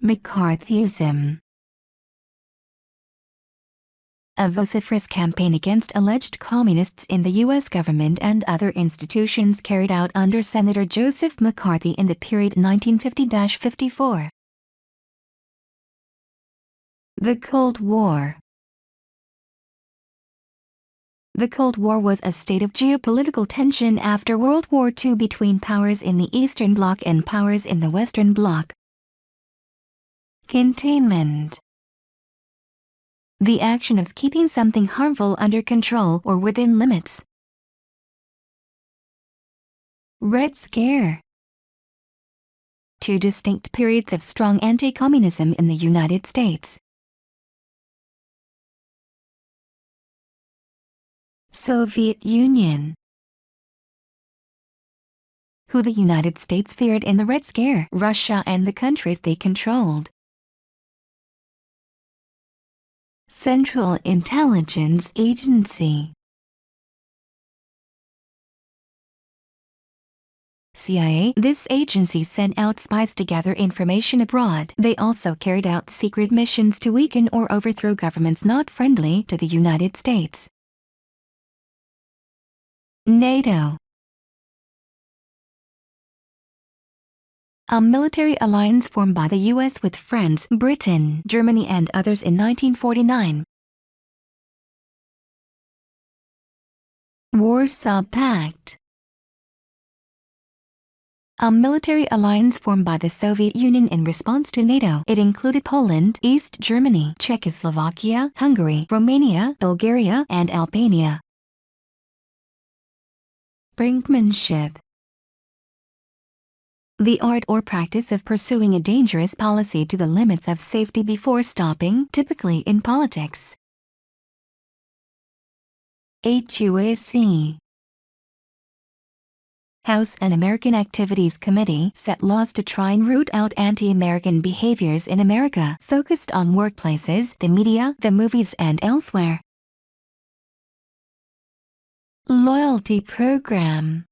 McCarthyism. A vociferous campaign against alleged communists in the U.S. government and other institutions carried out under Senator Joseph McCarthy in the period 1950-54. The Cold War. The Cold War was a state of geopolitical tension after World War II between powers in the Eastern Bloc and powers in the Western Bloc. Containment. The action of keeping something harmful under control or within limits. Red Scare. Two distinct periods of strong anti-communism in the United States. Soviet Union. Who the United States feared in the Red Scare: Russia and the countries they controlled. Central Intelligence Agency. CIA. This agency sent out spies to gather information abroad. They also carried out secret missions to weaken or overthrow governments not friendly to the United States. NATO. A military alliance formed by the U.S. with France, Britain, Germany and others in 1949. Warsaw Pact. A military alliance formed by the Soviet Union in response to NATO. It included Poland, East Germany, Czechoslovakia, Hungary, Romania, Bulgaria, and Albania. Brinkmanship. The art or practice of pursuing a dangerous policy to the limits of safety before stopping, typically in politics. H.U.A.C. House Un-American Activities Committee set laws to try and root out anti-American behaviors in America, focused on workplaces, the media, the movies and elsewhere. Loyalty Program.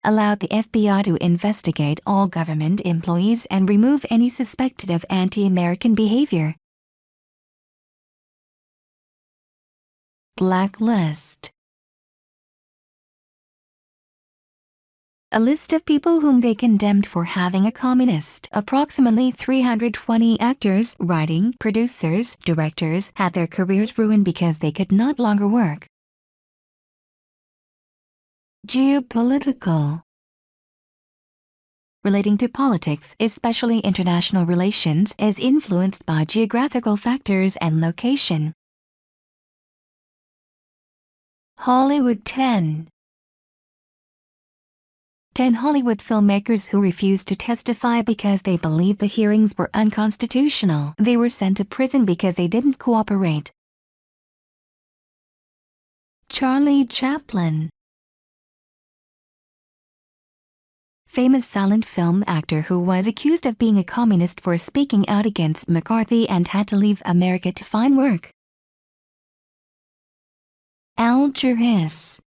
Allowed the FBI to investigate all government employees and remove any suspected of anti-American behavior. Blacklist. A list of people whom they condemned for having a communist. Approximately 320 actors, writing, producers, directors had their careers ruined because they could not longer work. Geopolitical. Relating to politics, especially international relations, is influenced by geographical factors and location. Hollywood 10 Hollywood filmmakers who refused to testify because they believed the hearings were unconstitutional. They were sent to prison because they didn't cooperate. Charlie Chaplin. Famous silent film actor who was accused of being a communist for speaking out against McCarthy and had to leave America to find work. Alger Hiss.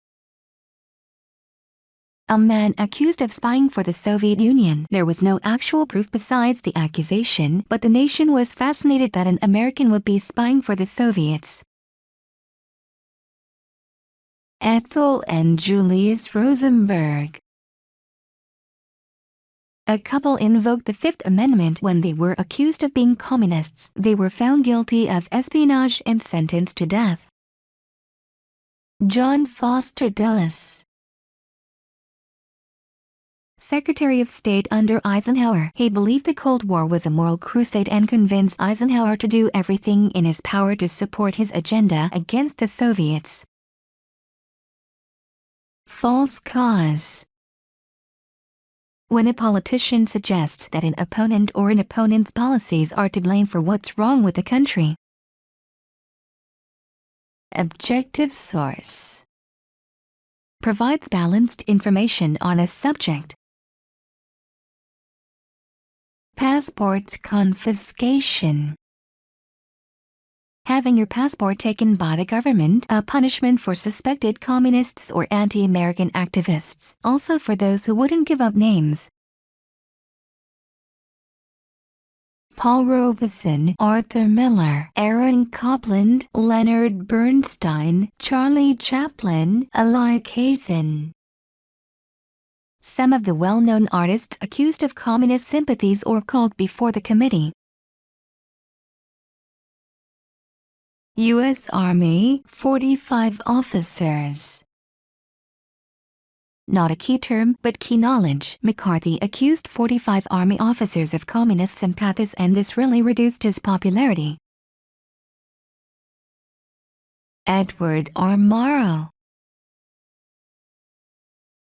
A man accused of spying for the Soviet Union. There was no actual proof besides the accusation, but the nation was fascinated that an American would be spying for the Soviets. Ethel and Julius Rosenberg. A couple invoked the Fifth Amendment when they were accused of being communists. They were found guilty of espionage and sentenced to death. John Foster Dulles. Secretary of State under Eisenhower. He believed the Cold War was a moral crusade and convinced Eisenhower to do everything in his power to support his agenda against the Soviets. False cause. When a politician suggests that an opponent or an opponent's policies are to blame for what's wrong with the country. Objective source. Provides balanced information on a subject. Passports confiscation. Having your passport taken by the government, a punishment for suspected communists or anti-American activists, also for those who wouldn't give up names. Paul Robeson, Arthur Miller, Aaron Copland, Leonard Bernstein, Charlie Chaplin, Elie Kazan. Some of the well-known artists accused of communist sympathies or called before the committee. U.S. Army, 45 officers. Not a key term, but key knowledge. McCarthy accused 45 Army officers of communist sympathies, and this really reduced his popularity. Edward R. Morrow.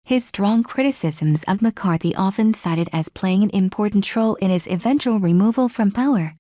His strong criticisms of McCarthy often cited as playing an important role in his eventual removal from power.